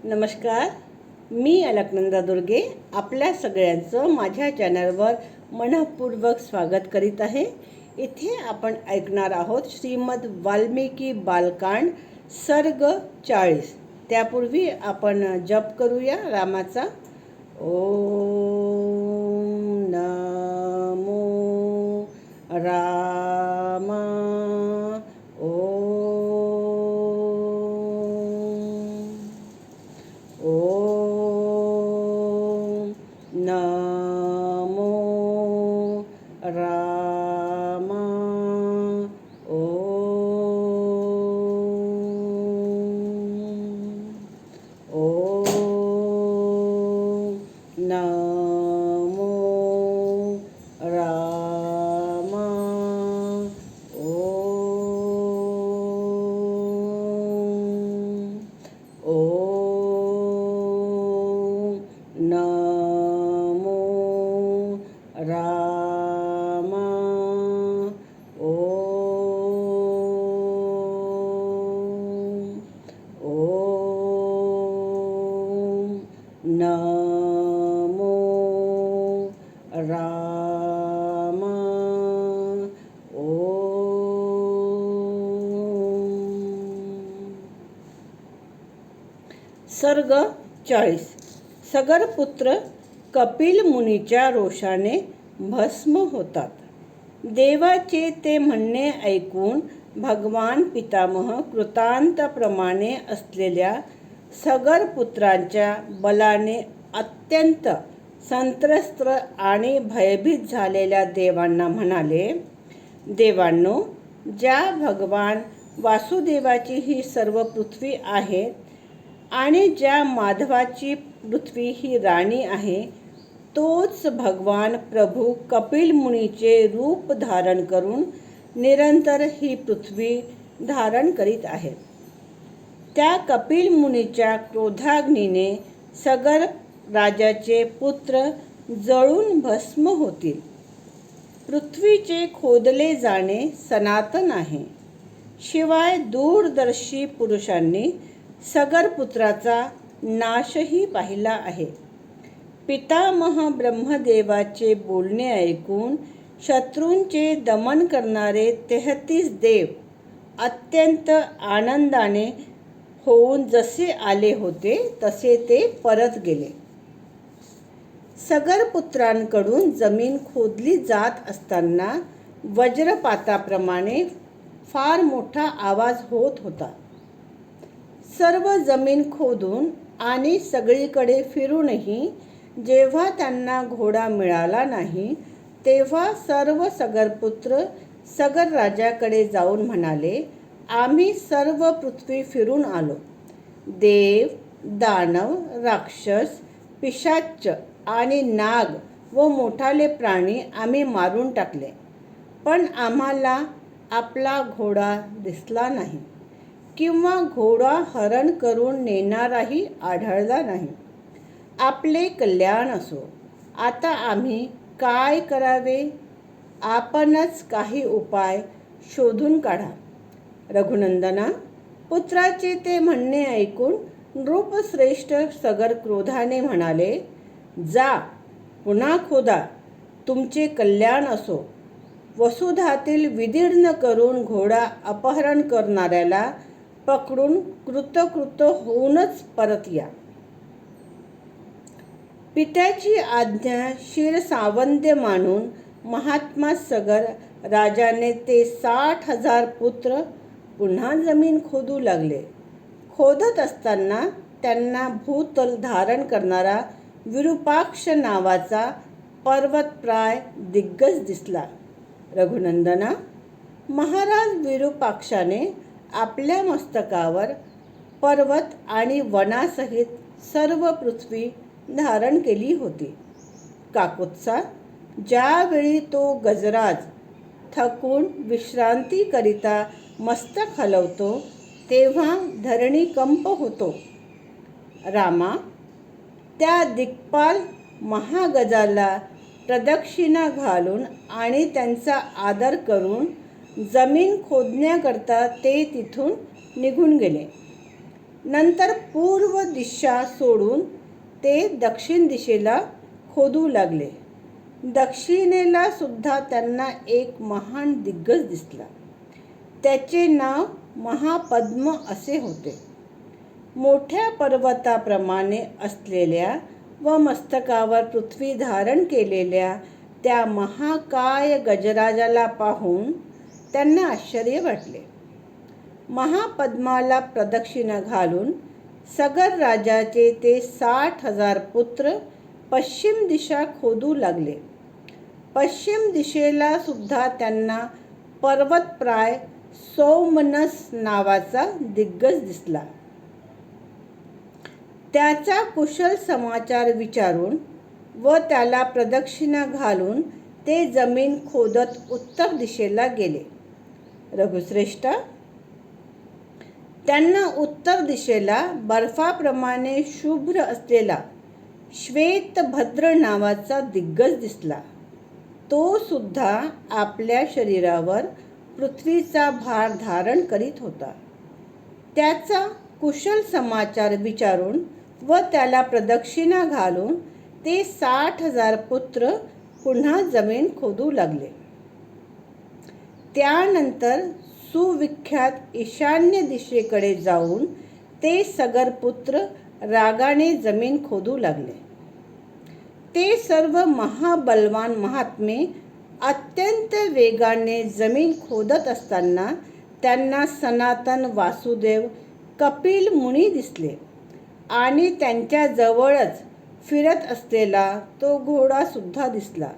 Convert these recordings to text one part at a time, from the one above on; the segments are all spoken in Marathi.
नमस्कार, मी अलकनंदा दुर्गे आपल्या सगळ्यांचं माझ्या चॅनलवर मनःपूर्वक स्वागत करीत आहे। इथे आपण ऐकणार आहोत श्रीमद वाल्मिकी बालकांड सर्ग 40। त्यापूर्वी आपण जप करूया रामाचा। ओम नमो रामा नमो रामा नमो रामा नमो रामा नमो रामा सर्ग 40। सगर पुत्र कपिल मुनीच्या रोषाने भस्म होतात। देवाचे ते म्हणणे ऐकून भगवान पितामह कृतांतप्रमाणे असलेल्या सगर पुत्रांच्या बलाने अत्यंत संत्रस्त आणि भयभीत झालेल्या देवांना म्हणाले, देवांनो, ज्या भगवान वासुदेवाची ही सर्व पृथ्वी आहे आणि ज्या माधवाची पृथ्वी ही राणी आहे, तोच भगवान प्रभू कपिल मुनीचे रूप धारण करून निरंतर ही पृथ्वी धारण करीत आहेत। त्या कपिल मुनीच्या क्रोधाग्नीने सगर राजाचे पुत्र जळून भस्म होतील। पृथ्वीचे खोदले जाणे सनातन आहे। शिवाय दूरदर्शी पुरुषांनी सगर पुत्राचा नाशही पाहिला आहे। पितामह ब्रह्मदेवाचे बोलणे ऐकून शत्रूंचे दमन करणारे 33 देव अत्यंत आनंदाने होऊन जसे आले होते तसे ते परत गेले। सगर पुत्रांकडून जमीन खोदली जात असताना वज्रपाताप्रमाणे फार मोठा आवाज होत होता। सर्व जमीन खोदून आणि सगळीकडे फिरूनही जेव्हा त्यांना घोडा मिळाला नाही, तेव्हा सर्व सगरपुत्र सगर राजाकडे जाऊन म्हणाले, आम्ही सर्व पृथ्वी फिरून आलो। देव, दानव, राक्षस, पिशाच आणि नाग व मोठाले प्राणी आम्ही मारून टाकले, पण आम्हाला आपला घोडा दिसला नाही किंवा घोडा हरण करून नेणाराही आढळला नाही। आपले कल्याण असो। आता आम्ही काय करावे? आपणच काही उपाय शोधून काढा। रघुनंदना, पुत्राचे ते म्हणणे ऐकून नृपश्रेष्ठ सगर क्रोधाने म्हणाले, जा, पुन्हा खोदा, तुमचे कल्याण असो। वसुधातील विदीर्ण करून घोडा अपहरण करणाऱ्याला पकडून कृतकृत होऊनच परत या। पित्याची आज्ञा शिरसावंद्य मानून महात्मा सगर राजाने ते 60,000 पुत्र पुन्हा जमीन खोदू लागले। खोदत असताना त्यांना भूतल धारण करणारा विरूपाक्ष नावाचा पर्वतप्राय दिग्गज दिसला। रघुनंदना, महाराज विरूपाक्षाने आपल्या मस्तकावर पर्वत आणि वनासहित सर्व पृथ्वी धारण केली होती। काकुत्सा, ज्यावेळी तो गजराज थकून विश्रांतीकरिता मस्तक हलवतो, तेव्हा धरणी कंप होतो। रामा, त्या दिक्पाल महागजाला प्रदक्षिणा घालून आणि त्यांचा आदर करून जमीन खोदण्याकरता ते तिथून निघून गेले। नंतर पूर्व दिशा सोडून ते दक्षिण दिशेला खोदू लागले. दक्षिणेला सुद्धा त्यांना एक महान दिग्गज दिसला. त्याचे नाव महापद्म असे होते. मोठ्या पर्वताप्रमाणे असलेल्या व मस्तकावर पृथ्वी धारण केलेल्या त्या महाकाय गजराजाला पाहून त्यांना आश्चर्य वाटले. महापद्माला प्रदक्षिणा घालून सगर राजाचे ते 60,000 पुत्र पश्चिम दिशा खोदू लागले. पश्चिम दिशेला सुद्धा त्यांना पर्वतप्राय सोमनस नावाचा दिग्गज दिसला. त्याचा कुशल समाचार विचारून व त्याला प्रदक्षिणा घालून ते जमीन खोदत उत्तर दिशेला गेले. रघुश्रेष्ठा, त्यांना उत्तर दिशेला बर्फाप्रमाणे शुभ्र असलेला श्वेतभद्र नावाचा दिग्गज दिसला. तो सुद्धा आपल्या शरीरावर पृथ्वीचा भार धारण करीत होता. त्याचा कुशल समाचार विचारून व त्याला प्रदक्षिणा घालून ते 60,000 पुत्र पुन्हा जमीन खोदू लागले. त्यानंतर सुविख्यात ईशान्य दिशेकडे जाऊन ते सगरपुत्र रागाने जमीन खोदू लागले. ते सर्व महाबलवान महात्मे अत्यंत वेगाने जमीन खोदत असताना त्यांना सनातन वासुदेव कपिल मुनी दिसले आणि त्यांच्या जवळच फिरत असलेला तो घोडा सुद्धा दिसला.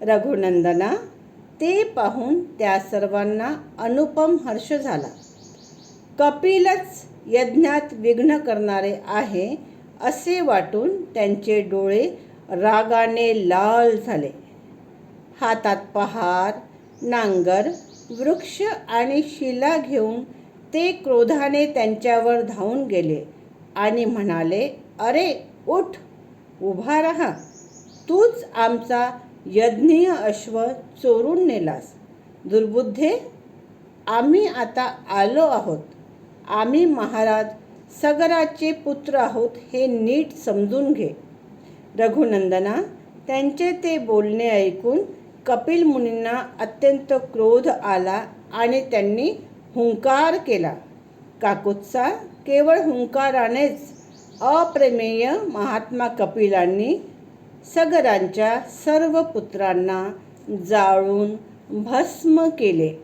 रघुनंदना, ते पाहून त्या सर्वांना अनुपम हर्ष झाला. कपिलच यज्ञात विघ्न करणारे आहे असे वाटून त्यांचे डोळे रागाने लाल झाले. हातात पहार, नांगर, वृक्ष आणि शिला घेऊन ते क्रोधाने त्यांच्यावर धावून गेले आणि म्हणाले, अरे उठ, उभा राहा. तूच आमचा यज्ञीय अश्व चोरून नेलास. दुर्बुद्धे, आम्ही आता आलो आहोत. आम्ही महाराज सगराचे पुत्र आहोत हे नीट समजून घे. रघुनंदना, त्यांचे ते बोलणे ऐकून कपिल मुनींना अत्यंत क्रोध आला आणि त्यांनी हुंकार केला. काकुत्सा, केवळ हुंकारानेच अप्रमेय महात्मा कपिलांनी सगरांच्या सर्व पुत्रांना जाळून भस्म केले.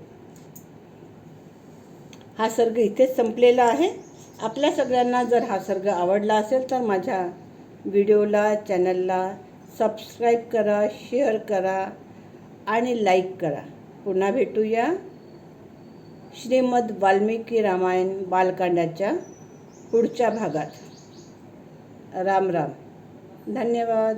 हा सर्ग इथेच संपलेला आहे. आपल्या सगळ्यांना जर हा सर्ग आवडला असेल तर माझ्या व्हिडिओला, चॅनलला सबस्क्राईब करा, शेअर करा आणि लाईक करा. पुन्हा भेटूया श्रीमद वाल्मिकी रामायण बालकांडाच्या पुढच्या भागात. राम राम. धन्यवाद.